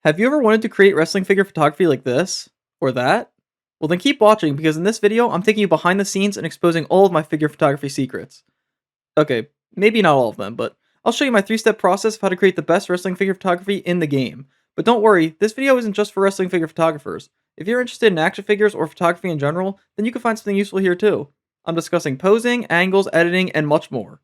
Have you ever wanted to create wrestling figure photography like this? Or that? Well then keep watching because in this video, I'm taking you behind the scenes and exposing all of my figure photography secrets. Okay, maybe not all of them, but I'll show you my 3-step process of how to create the best wrestling figure photography in the game. But don't worry, this video isn't just for wrestling figure photographers. If you're interested in action figures or photography in general, then you can find something useful here too. I'm discussing posing, angles, editing, and much more.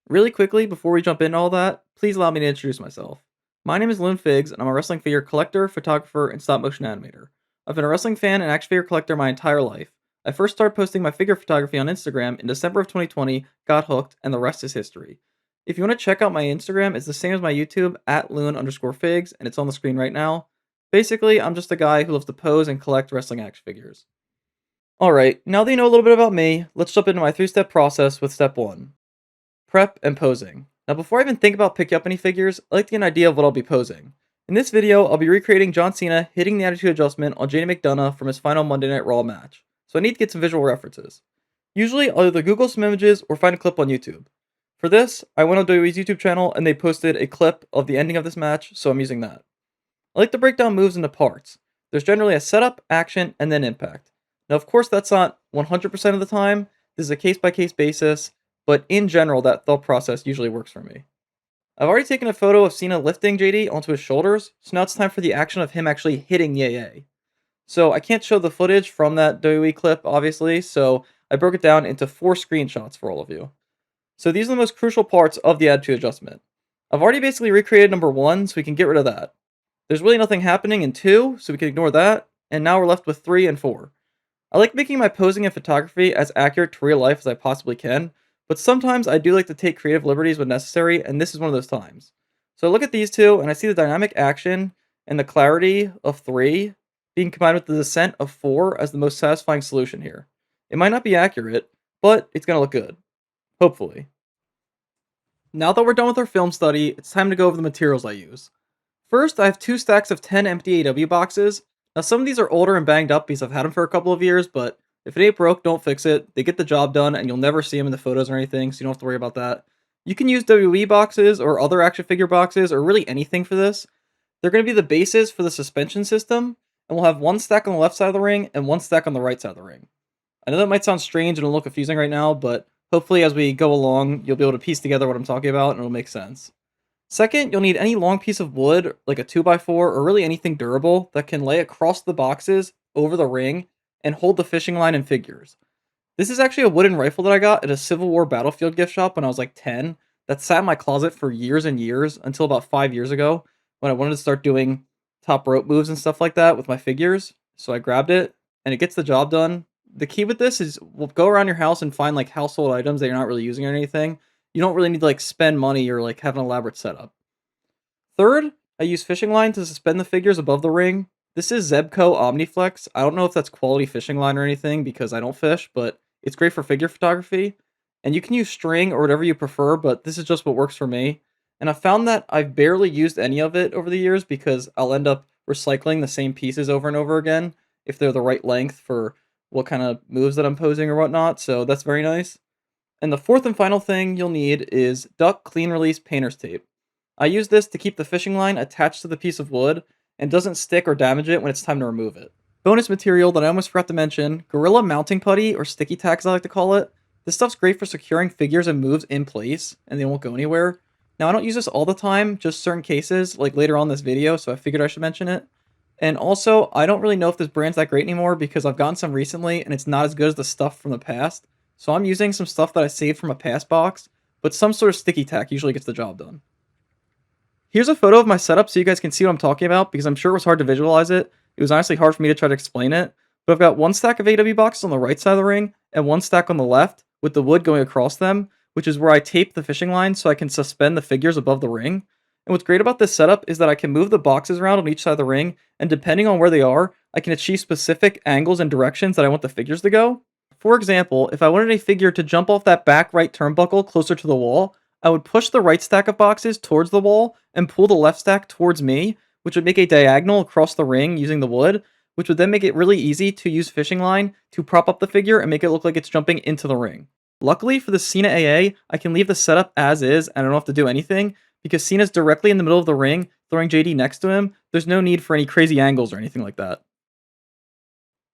Really quickly, before we jump into all that, please allow me to introduce myself. My name is Loon Figs, and I'm a wrestling figure collector, photographer, and stop motion animator. I've been a wrestling fan and action figure collector my entire life. I first started posting my figure photography on Instagram in December of 2020, got hooked, and the rest is history. If you want to check out my Instagram, it's the same as my YouTube, at Loon_Figs, and it's on the screen right now. Basically, I'm just a guy who loves to pose and collect wrestling action figures. Alright, now that you know a little bit about me, let's jump into my 3-step process with step 1. Prep and posing. Now before I even think about picking up any figures, I like to get an idea of what I'll be posing. In this video, I'll be recreating John Cena hitting the Attitude Adjustment on JD McDonagh from his final Monday Night Raw match, so I need to get some visual references. Usually, I'll either Google some images or find a clip on YouTube. For this, I went on WWE's YouTube channel and they posted a clip of the ending of this match, so I'm using that. I like to break down moves into parts. There's generally a setup, action, and then impact. Now of course that's not 100% of the time, this is a case-by-case basis, but in general, that thought process usually works for me. I've already taken a photo of Cena lifting JD onto his shoulders, so now it's time for the action of him actually hitting Yay. So I can't show the footage from that WWE clip, obviously, so I broke it down into 4 screenshots for all of you. So these are the most crucial parts of the Attitude Adjustment. I've already basically recreated number 1, so we can get rid of that. There's really nothing happening in 2, so we can ignore that, and now we're left with 3 and 4. I like making my posing and photography as accurate to real life as I possibly can, but sometimes I do like to take creative liberties when necessary, and this is one of those times. So I look at these two, and I see the dynamic action and the clarity of 3 being combined with the descent of 4 as the most satisfying solution here. It might not be accurate, but it's going to look good. Hopefully. Now that we're done with our film study, it's time to go over the materials I use. First, I have 2 stacks of 10 empty AW boxes. Now some of these are older and banged up because I've had them for a couple of years, but if it ain't broke, don't fix it. They get the job done, and you'll never see them in the photos or anything, so you don't have to worry about that. You can use WWE boxes or other action figure boxes or really anything for this. They're going to be the bases for the suspension system, and we'll have 1 stack on the left side of the ring and 1 stack on the right side of the ring. I know that might sound strange and a little confusing right now, but hopefully as we go along, you'll be able to piece together what I'm talking about and it'll make sense. Second, you'll need any long piece of wood, like a 2x4 or really anything durable that can lay across the boxes over the ring and hold the fishing line and figures. This is actually a wooden rifle that I got at a Civil War Battlefield gift shop when I was like 10 that sat in my closet for years and years until about 5 years ago when I wanted to start doing top rope moves and stuff like that with my figures. So I grabbed it and it gets the job done. The key with this is we'll go around your house and find like household items that you're not really using or anything. You don't really need to like spend money or like have an elaborate setup. Third, I use fishing line to suspend the figures above the ring. This is Zebco Omniflex. I don't know if that's quality fishing line or anything because I don't fish, but it's great for figure photography. And you can use string or whatever you prefer, but this is just what works for me. And I found that I've barely used any of it over the years because I'll end up recycling the same pieces over and over again if they're the right length for what kind of moves that I'm posing or whatnot. So that's very nice. And the fourth and final thing you'll need is duck clean release painter's tape. I use this to keep the fishing line attached to the piece of wood and doesn't stick or damage it when it's time to remove it. Bonus material that I almost forgot to mention, Gorilla Mounting Putty, or Sticky Tack as I like to call it. This stuff's great for securing figures and moves in place, and they won't go anywhere. Now I don't use this all the time, just certain cases, like later on in this video, so I figured I should mention it. And also, I don't really know if this brand's that great anymore because I've gotten some recently and it's not as good as the stuff from the past. So I'm using some stuff that I saved from a past box, but some sort of sticky tack usually gets the job done. Here's a photo of my setup so you guys can see what I'm talking about because I'm sure it was hard to visualize it. It was honestly hard for me to try to explain it. But I've got 1 stack of AW boxes on the right side of the ring and 1 stack on the left with the wood going across them, which is where I tape the fishing line so I can suspend the figures above the ring. And what's great about this setup is that I can move the boxes around on each side of the ring, and depending on where they are, I can achieve specific angles and directions that I want the figures to go. For example, if I wanted a figure to jump off that back right turnbuckle closer to the wall, I would push the right stack of boxes towards the wall and pull the left stack towards me, which would make a diagonal across the ring using the wood, which would then make it really easy to use fishing line to prop up the figure and make it look like it's jumping into the ring. Luckily for the Cena AA, I can leave the setup as is and I don't have to do anything Because Cena's directly in the middle of the ring, throwing JD next to him, there's no need for any crazy angles or anything like that.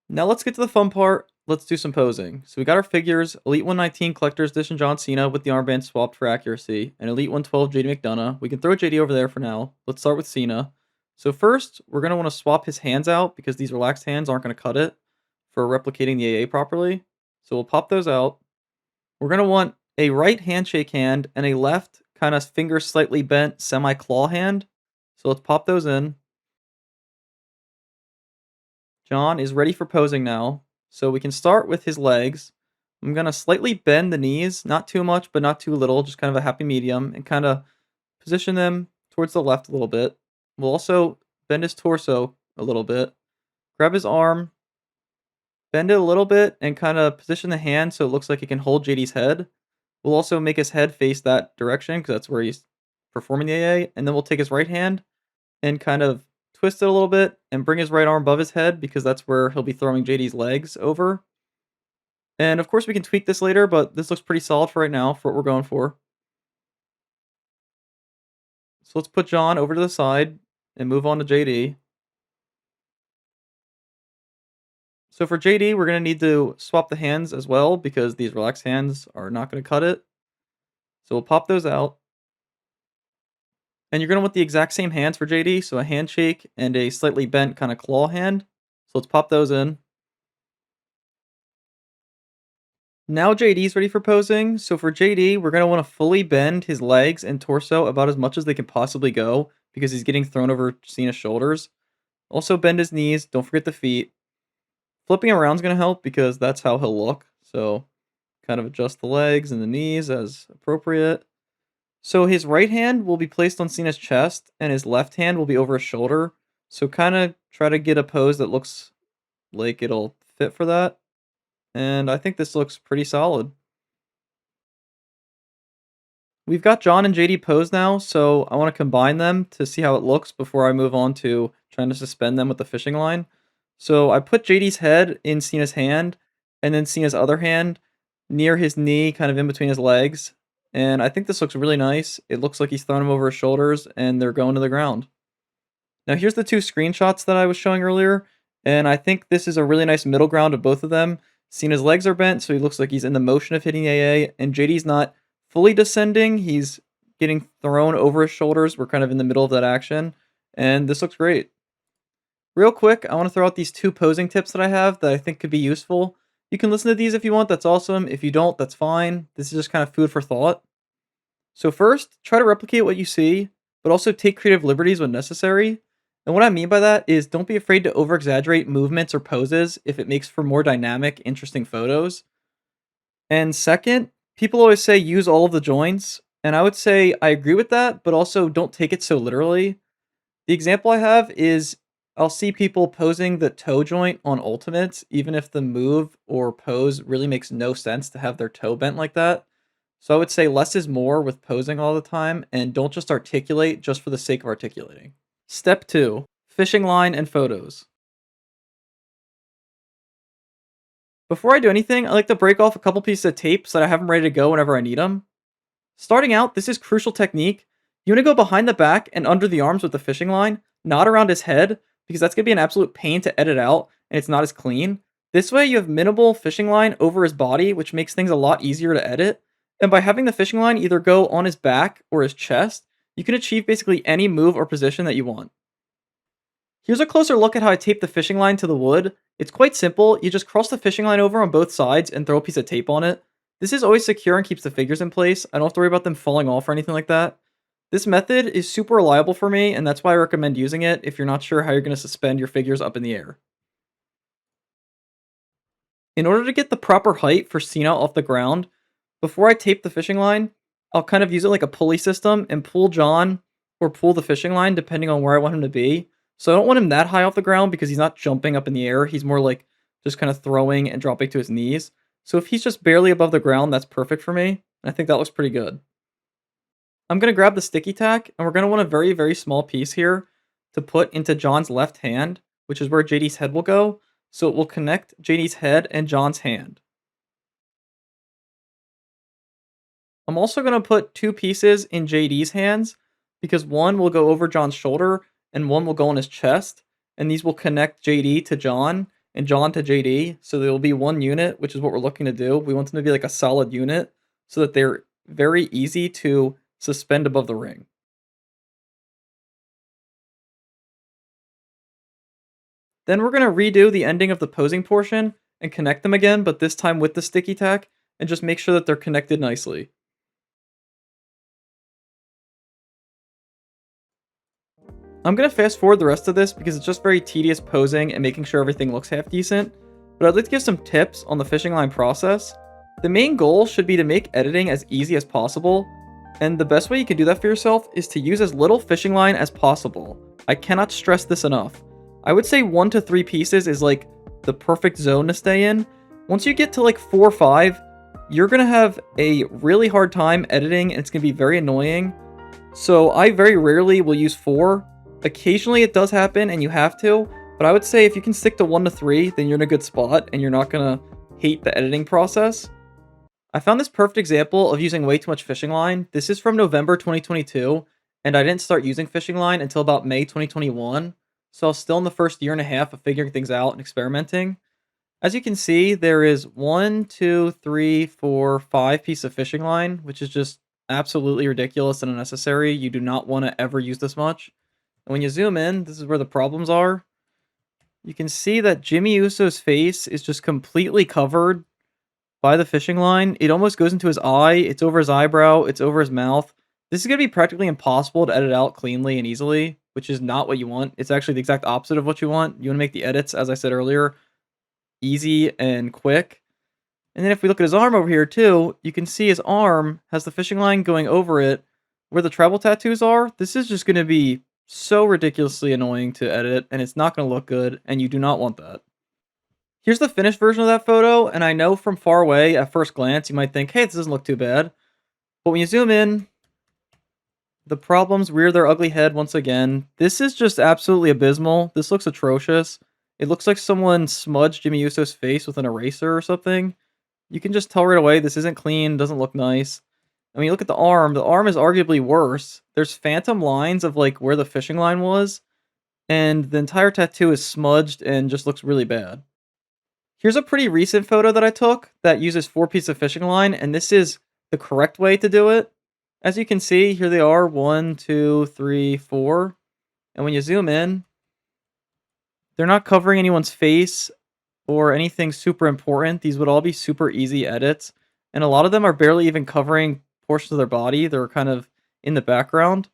Now let's get to the fun part. Let's do some posing. So we got our figures, Elite 119 Collector's Edition John Cena with the armband swapped for accuracy, and Elite 112 JD McDonagh. We can throw JD over there for now. Let's start with Cena. So first, we're going to want to swap his hands out because these relaxed hands aren't going to cut it for replicating the AA properly. So we'll pop those out. We're going to want a right handshake hand and a left kind of finger slightly bent semi-claw hand. So let's pop those in. John is ready for posing now. So we can start with his legs. I'm going to slightly bend the knees, not too much, but not too little, just kind of a happy medium, and kind of position them towards the left a little bit. We'll also bend his torso a little bit, grab his arm, bend it a little bit, and kind of position the hand so it looks like it can hold JD's head. We'll also make his head face that direction because that's where he's performing the AA, and then we'll take his right hand and kind of twist it a little bit and bring his right arm above his head because that's where he'll be throwing JD's legs over. And of course, we can tweak this later, but this looks pretty solid for right now for what we're going for. So let's put John over to the side and move on to JD. So for JD, we're going to need to swap the hands as well because these relaxed hands are not going to cut it. So we'll pop those out. And you're going to want the exact same hands for JD, so a handshake and a slightly bent kind of claw hand. So let's pop those in. Now JD's ready for posing. So for JD, we're going to want to fully bend his legs and torso about as much as they can possibly go because he's getting thrown over Cena's shoulders. Also bend his knees. Don't forget the feet. Flipping around is going to help because that's how he'll look. So kind of adjust the legs and the knees as appropriate. So his right hand will be placed on Cena's chest and his left hand will be over his shoulder. So kind of try to get a pose that looks like it'll fit for that. And I think this looks pretty solid. We've got John and JD posed now, so I want to combine them to see how it looks before I move on to trying to suspend them with the fishing line. So I put JD's head in Cena's hand, and then Cena's other hand near his knee, kind of in between his legs. And I think this looks really nice. It looks like he's thrown him over his shoulders, and they're going to the ground. Now here's the two screenshots that I was showing earlier, and I think this is a really nice middle ground of both of them. Cena's legs are bent, so he looks like he's in the motion of hitting AA, and JD's not fully descending. He's getting thrown over his shoulders. We're kind of in the middle of that action, and this looks great. Real quick, I want to throw out these two posing tips that I have that I think could be useful. You can listen to these if you want, that's awesome. If you don't, that's fine. This is just kind of food for thought. So first, try to replicate what you see, but also take creative liberties when necessary. And what I mean by that is don't be afraid to over-exaggerate movements or poses if it makes for more dynamic, interesting photos. And second, people always say use all of the joints, and I would say I agree with that, but also don't take it so literally. The example I have is I'll see people posing the toe joint on Ultimates, even if the move or pose really makes no sense to have their toe bent like that. So I would say less is more with posing all the time, and don't just articulate just for the sake of articulating. Step 2. Fishing line and photos. Before I do anything, I like to break off a couple pieces of tape so that I have them ready to go whenever I need them. Starting out, this is crucial technique. You want to go behind the back and under the arms with the fishing line, not around his head, because that's going to be an absolute pain to edit out, and it's not as clean. This way, you have minimal fishing line over his body, which makes things a lot easier to edit. And by having the fishing line either go on his back or his chest, you can achieve basically any move or position that you want. Here's a closer look at how I tape the fishing line to the wood. It's quite simple. You just cross the fishing line over on both sides and throw a piece of tape on it. This is always secure and keeps the figures in place. I don't have to worry about them falling off or anything like that. This method is super reliable for me, and that's why I recommend using it if you're not sure how you're going to suspend your figures up in the air. In order to get the proper height for Cena off the ground, before I tape the fishing line, I'll kind of use it like a pulley system and pull John or pull the fishing line depending on where I want him to be. So I don't want him that high off the ground because he's not jumping up in the air. He's more like just kind of throwing and dropping to his knees. So if he's just barely above the ground, that's perfect for me. I think that looks pretty good. I'm going to grab the sticky tack, and we're going to want a very, very small piece here to put into John's left hand, which is where JD's head will go. So it will connect JD's head and John's hand. I'm also going to put two pieces in JD's hands because one will go over John's shoulder and one will go on his chest, and these will connect JD to John and John to JD, so there will be one unit, which is what we're looking to do. We want them to be like a solid unit so that they're very easy to suspend above the ring. Then we're going to redo the ending of the posing portion and connect them again, but this time with the sticky tack, and just make sure that they're connected nicely. I'm going to fast forward the rest of this because it's just very tedious posing and making sure everything looks half decent, but I'd like to give some tips on the fishing line process. The main goal should be to make editing as easy as possible, and the best way you can do that for yourself is to use as little fishing line as possible. I cannot stress this enough. I would say 1 to 3 pieces is like the perfect zone to stay in. Once you get to like 4 or 5, you're going to have a really hard time editing and it's going to be very annoying. So I very rarely will use 4. Occasionally it does happen and you have to, but I would say if you can stick to 1 to 3, then you're in a good spot and you're not going to hate the editing process. I found this perfect example of using way too much fishing line. This is from November 2022, and I didn't start using fishing line until about May 2021. So I was still in the first year and a half of figuring things out and experimenting. As you can see, there is 1, 2, 3, 4, 5 pieces of fishing line, which is just absolutely ridiculous and unnecessary. You do not want to ever use this much. And when you zoom in, this is where the problems are. You can see that Jimmy Uso's face is just completely covered by the fishing line. It almost goes into his eye, it's over his eyebrow, it's over his mouth. This is going to be practically impossible to edit out cleanly and easily, which is not what you want. It's actually the exact opposite of what you want. You want to make the edits, as I said earlier, easy and quick. And then if we look at his arm over here too, you can see his arm has the fishing line going over it where the tribal tattoos are. This is just going to be so ridiculously annoying to edit, and it's not going to look good, and you do not want that. Here's the finished version of that photo, and I know from far away, at first glance, you might think, hey, this doesn't look too bad. But when you zoom in, the problems rear their ugly head once again. This is just absolutely abysmal. This looks atrocious. It looks like someone smudged Jimmy Uso's face with an eraser or something. You can just tell right away this isn't clean, doesn't look nice. I mean, you look at the arm is arguably worse. There's phantom lines of like where the fishing line was, and the entire tattoo is smudged and just looks really bad. Here's a pretty recent photo that I took that uses 4 pieces of fishing line, and this is the correct way to do it. As you can see, here they are, 1, 2, 3, 4. And when you zoom in, they're not covering anyone's face or anything super important. These would all be super easy edits. And a lot of them are barely even covering portions of their body. They're kind of in the background.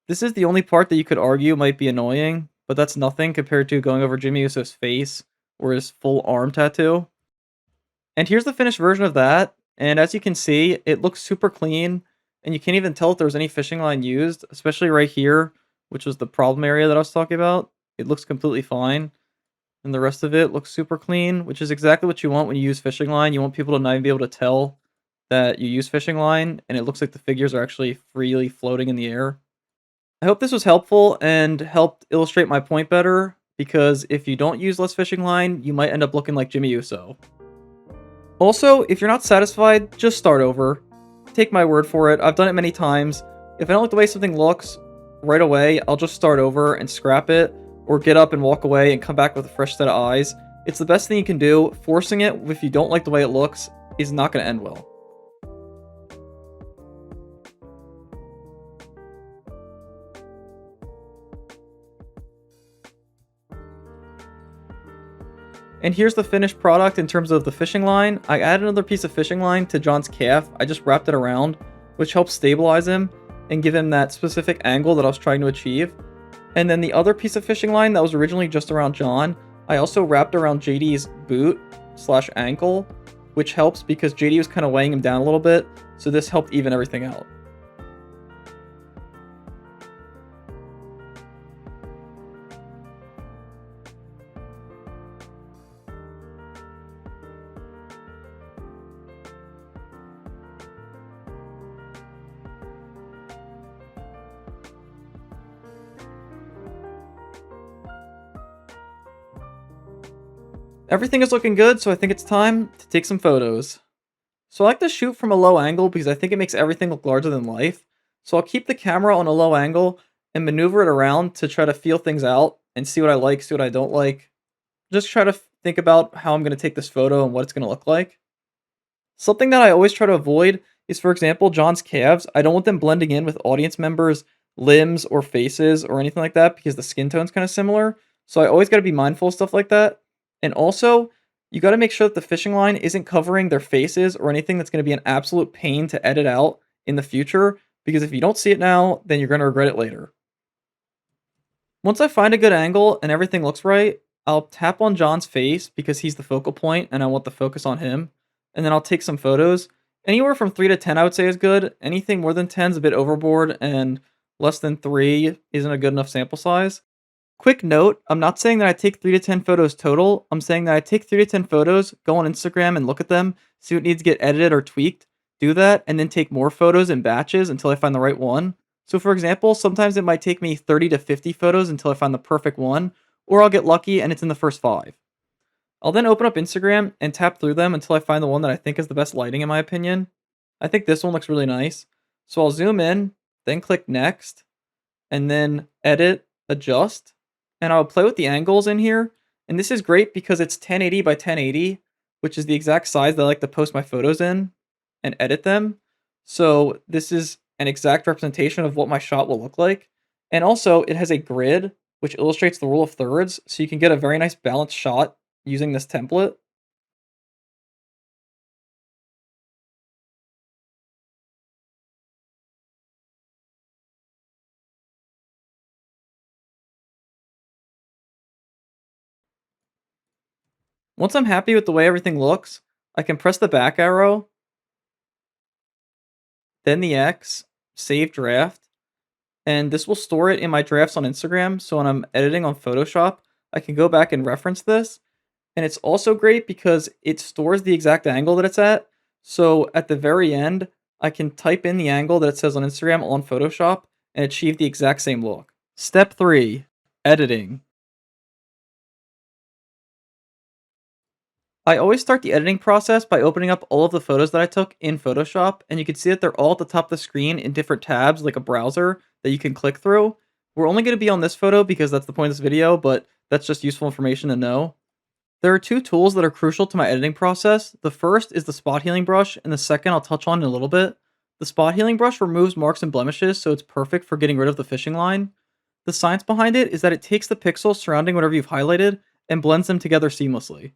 This is the only part that you could argue might be annoying, but that's nothing compared to going over Jimmy Uso's face or his full arm tattoo. And here's the finished version of that. And as you can see, it looks super clean. And you can't even tell if there was any fishing line used, especially right here, which was the problem area that I was talking about. It looks completely fine. And the rest of it looks super clean, which is exactly what you want when you use fishing line. You want people to not even be able to tell that you use fishing line, and it looks like the figures are actually freely floating in the air. I hope this was helpful and helped illustrate my point better, because if you don't use less fishing line, you might end up looking like Jimmy Uso. Also, if you're not satisfied, just start over. Take my word for it, I've done it many times. If I don't like the way something looks right away, I'll just start over and scrap it, or get up and walk away and come back with a fresh set of eyes. It's the best thing you can do. Forcing it if you don't like the way it looks is not going to end well. And here's the finished product in terms of the fishing line. I added another piece of fishing line to John's calf. I just wrapped it around, which helps stabilize him and give him that specific angle that I was trying to achieve. And then the other piece of fishing line that was originally just around John, I also wrapped around JD's boot / ankle, which helps because JD was kind of weighing him down a little bit. So this helped even everything out. Everything is looking good, so I think it's time to take some photos. So I like to shoot from a low angle because I think it makes everything look larger than life. So I'll keep the camera on a low angle and maneuver it around to try to feel things out and see what I like, see what I don't like. Just try to think about how I'm going to take this photo and what it's going to look like. Something that I always try to avoid is, for example, John's calves. I don't want them blending in with audience members' limbs or faces or anything like that because the skin tone's kind of similar. So I always got to be mindful of stuff like that. And also, you got to make sure that the fishing line isn't covering their faces or anything that's going to be an absolute pain to edit out in the future, because if you don't see it now, then you're going to regret it later. Once I find a good angle and everything looks right, I'll tap on John's face because he's the focal point and I want the focus on him. And then I'll take some photos. Anywhere from 3 to 10 I would say is good. Anything more than 10 is a bit overboard, and less than 3 isn't a good enough sample size. Quick note, I'm not saying that I take 3 to 10 photos total. I'm saying that I take 3 to 10 photos, go on Instagram and look at them, see what needs to get edited or tweaked, do that, and then take more photos in batches until I find the right one. So for example, sometimes it might take me 30 to 50 photos until I find the perfect one, or I'll get lucky and it's in the first 5. I'll then open up Instagram and tap through them until I find the one that I think is the best lighting in my opinion. I think this one looks really nice. So I'll zoom in, then click next, and then edit, adjust, and I'll play with the angles in here. And this is great because it's 1080 by 1080, which is the exact size that I like to post my photos in and edit them. So this is an exact representation of what my shot will look like. And also it has a grid which illustrates the rule of thirds, so you can get a very nice balanced shot using this template. Once I'm happy with the way everything looks, I can press the back arrow, then the X, save draft, and this will store it in my drafts on Instagram. So when I'm editing on Photoshop, I can go back and reference this. And it's also great because it stores the exact angle that it's at. So at the very end, I can type in the angle that it says on Instagram on Photoshop and achieve the exact same look. Step 3, editing. I always start the editing process by opening up all of the photos that I took in Photoshop, and you can see that they're all at the top of the screen in different tabs like a browser that you can click through. We're only going to be on this photo because that's the point of this video, but that's just useful information to know. There are 2 tools that are crucial to my editing process. The first is the spot healing brush, and the second I'll touch on in a little bit. The spot healing brush removes marks and blemishes, so it's perfect for getting rid of the fishing line. The science behind it is that it takes the pixels surrounding whatever you've highlighted and blends them together seamlessly.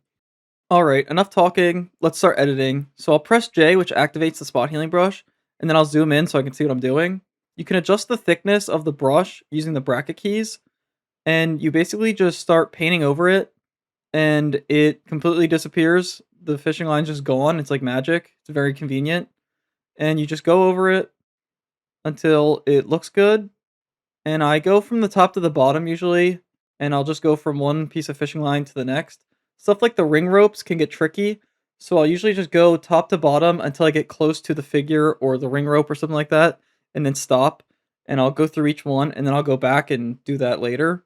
Alright, enough talking, let's start editing. So I'll press J, which activates the spot healing brush, and then I'll zoom in so I can see what I'm doing. You can adjust the thickness of the brush using the bracket keys, and you basically just start painting over it, and it completely disappears. The fishing line's just gone, it's like magic, it's very convenient. And you just go over it until it looks good, and I go from the top to the bottom usually, and I'll just go from one piece of fishing line to the next. Stuff like the ring ropes can get tricky, so I'll usually just go top to bottom until I get close to the figure or the ring rope or something like that, and then stop, and I'll go through each one, and then I'll go back and do that later.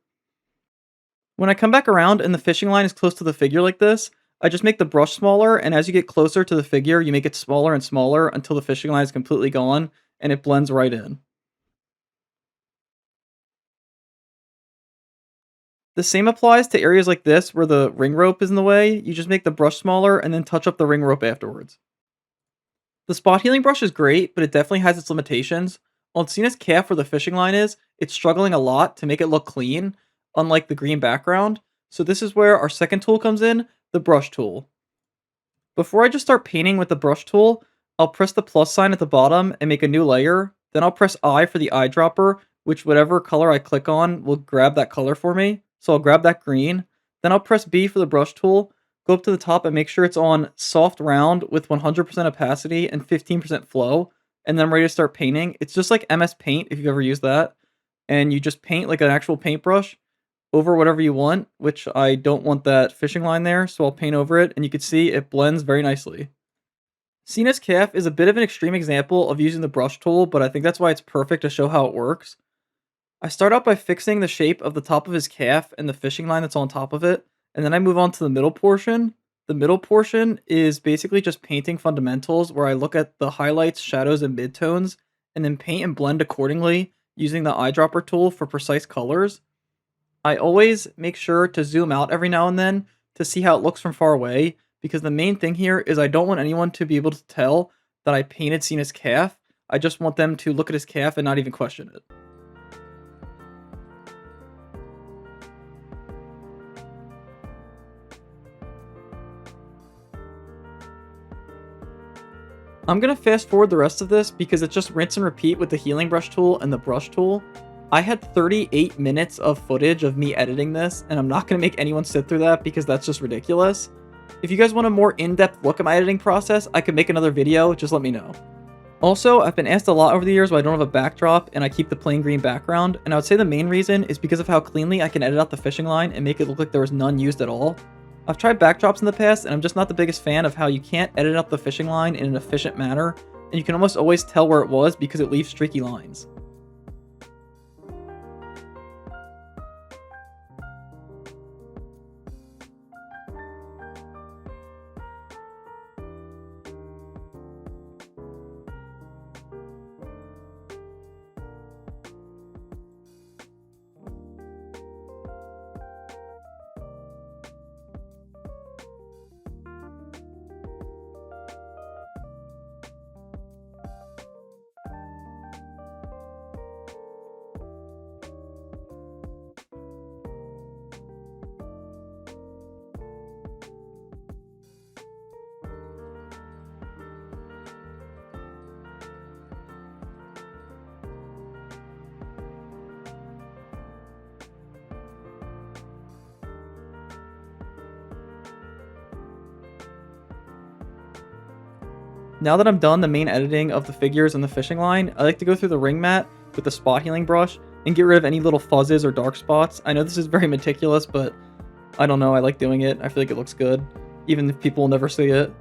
When I come back around and the fishing line is close to the figure like this, I just make the brush smaller, and as you get closer to the figure, you make it smaller and smaller until the fishing line is completely gone, and it blends right in. The same applies to areas like this where the ring rope is in the way. You just make the brush smaller and then touch up the ring rope afterwards. The spot healing brush is great, but it definitely has its limitations. On Cena's calf where the fishing line is, it's struggling a lot to make it look clean, unlike the green background. So this is where our second tool comes in, the brush tool. Before I just start painting with the brush tool, I'll press the plus sign at the bottom and make a new layer. Then I'll press I for the eyedropper, which whatever color I click on will grab that color for me. So I'll grab that green. Then I'll press B for the brush tool, go up to the top and make sure it's on soft round with 100% opacity and 15% flow. And then I'm ready to start painting. It's just like MS Paint if you've ever used that. And you just paint like an actual paintbrush over whatever you want, which I don't want that fishing line there, so I'll paint over it, and you can see it blends very nicely. Cena's calf is a bit of an extreme example of using the brush tool, but I think that's why it's perfect to show how it works. I start out by fixing the shape of the top of his calf and the fishing line that's on top of it, and then I move on to the middle portion. The middle portion is basically just painting fundamentals where I look at the highlights, shadows, and midtones and then paint and blend accordingly using the eyedropper tool for precise colors. I always make sure to zoom out every now and then to see how it looks from far away, because the main thing here is I don't want anyone to be able to tell that I painted Cena's calf. I just want them to look at his calf and not even question it. I'm gonna fast forward the rest of this because it's just rinse and repeat with the healing brush tool and the brush tool. I had 38 minutes of footage of me editing this, and I'm not gonna make anyone sit through that because that's just ridiculous. If you guys want a more in-depth look at my editing process, I could make another video, just let me know. Also, I've been asked a lot over the years why I don't have a backdrop and I keep the plain green background, and I would say the main reason is because of how cleanly I can edit out the fishing line and make it look like there was none used at all. I've tried backdrops in the past, and I'm just not the biggest fan of how you can't edit out the fishing line in an efficient manner, and you can almost always tell where it was because it leaves streaky lines. Now that I'm done the main editing of the figures and the fishing line, I like to go through the ring mat with the spot healing brush and get rid of any little fuzzes or dark spots. I know this is very meticulous, but I don't know, I like doing it. I feel like it looks good, even if people will never see it.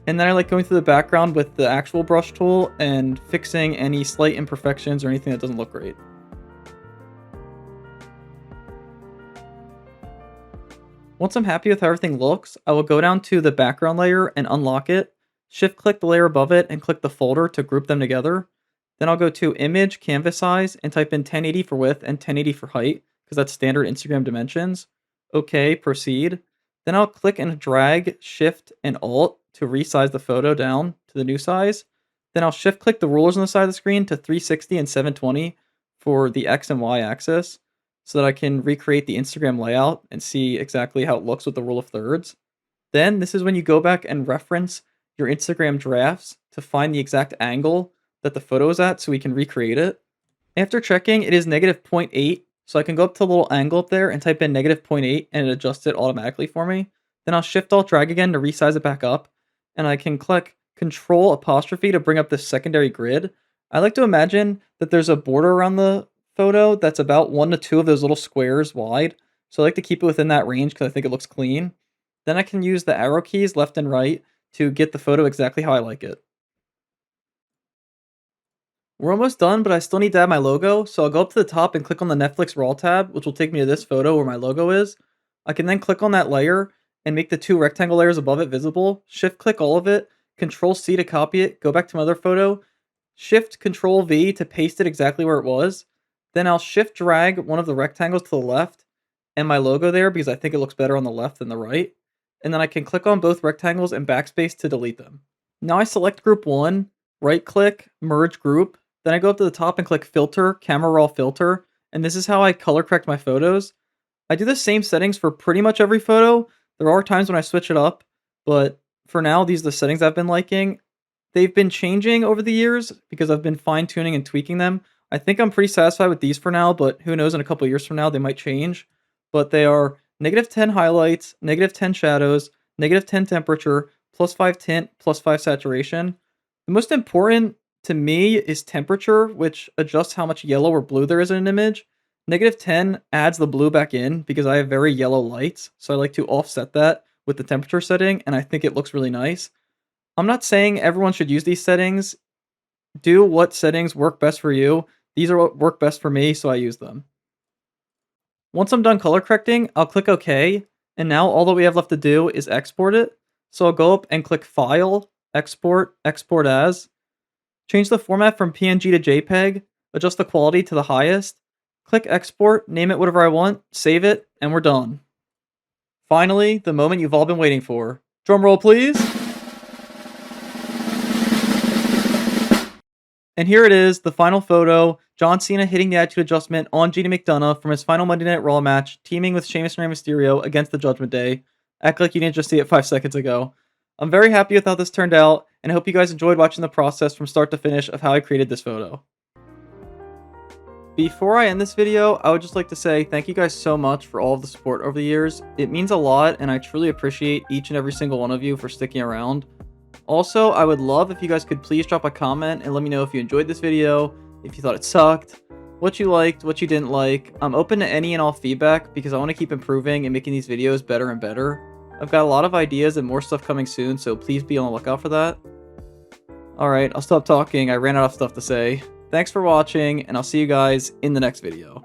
And then I like going through the background with the actual brush tool and fixing any slight imperfections or anything that doesn't look great. Once I'm happy with how everything looks, I will go down to the background layer and unlock it. Shift click the layer above it and click the folder to group them together. Then I'll go to image, canvas size, and type in 1080 for width and 1080 for height, because that's standard Instagram dimensions. Okay, proceed. Then I'll click and drag Shift and Alt to resize the photo down to the new size. Then I'll shift click the rulers on the side of the screen to 360 and 720 for the X and Y axis, so that I can recreate the Instagram layout and see exactly how it looks with the rule of thirds. Then this is when you go back and reference your Instagram drafts to find the exact angle that the photo is at so we can recreate it. After checking, it is negative 0.8, so I can go up to the little angle up there and type in negative 0.8 and it adjusts it automatically for me. Then I'll shift alt drag again to resize it back up, and I can click control apostrophe to bring up this secondary grid. I like to imagine that there's a border around the photo that's about 1 to 2 of those little squares wide, so I like to keep it within that range because I think it looks clean. Then I can use the arrow keys left and right to get the photo exactly how I like it. We're almost done, but I still need to add my logo, so I'll go up to the top and click on the Netflix Raw tab, which will take me to this photo where my logo is. I can then click on that layer and make the 2 rectangle layers above it visible, shift click all of it, control C to copy it, go back to my other photo, shift control V to paste it exactly where it was. Then I'll shift drag one of the rectangles to the left and my logo there because I think it looks better on the left than the right. And then I can click on both rectangles and backspace to delete them. Now I select group 1, right click, merge group, then I go up to the top and click filter, camera raw filter, and this is how I color correct my photos. I do the same settings for pretty much every photo. There are times when I switch it up, but for now these are the settings I've been liking. They've been changing over the years because I've been fine tuning and tweaking them. I think I'm pretty satisfied with these for now, but who knows, in a couple of years from now they might change. But they are -10 highlights, -10 shadows, -10 temperature, +5 tint, +5 saturation. The most important to me is temperature, which adjusts how much yellow or blue there is in an image. -10 adds the blue back in because I have very yellow lights, so I like to offset that with the temperature setting, and I think it looks really nice. I'm not saying everyone should use these settings. Do what settings work best for you. These are what work best for me, so I use them. Once I'm done color correcting, I'll click OK, and now all that we have left to do is export it. So I'll go up and click File, Export, Export As. Change the format from PNG to JPEG, adjust the quality to the highest, click export, name it whatever I want, save it, and we're done. Finally, the moment you've all been waiting for. Drumroll please! And here it is, the final photo, John Cena hitting the attitude adjustment on JD McDonagh from his final Monday Night Raw match, teaming with Sheamus and Rey Mysterio against the Judgment Day. Act like you didn't just see it 5 seconds ago. I'm very happy with how this turned out, and I hope you guys enjoyed watching the process from start to finish of how I created this photo. Before I end this video, I would just like to say thank you guys so much for all of the support over the years. It means a lot, and I truly appreciate each and every single one of you for sticking around. Also, I would love if you guys could please drop a comment and let me know if you enjoyed this video, if you thought it sucked, what you liked, what you didn't like. I'm open to any and all feedback because I want to keep improving and making these videos better and better. I've got a lot of ideas and more stuff coming soon, so please be on the lookout for that. Alright, I'll stop talking. I ran out of stuff to say. Thanks for watching, and I'll see you guys in the next video.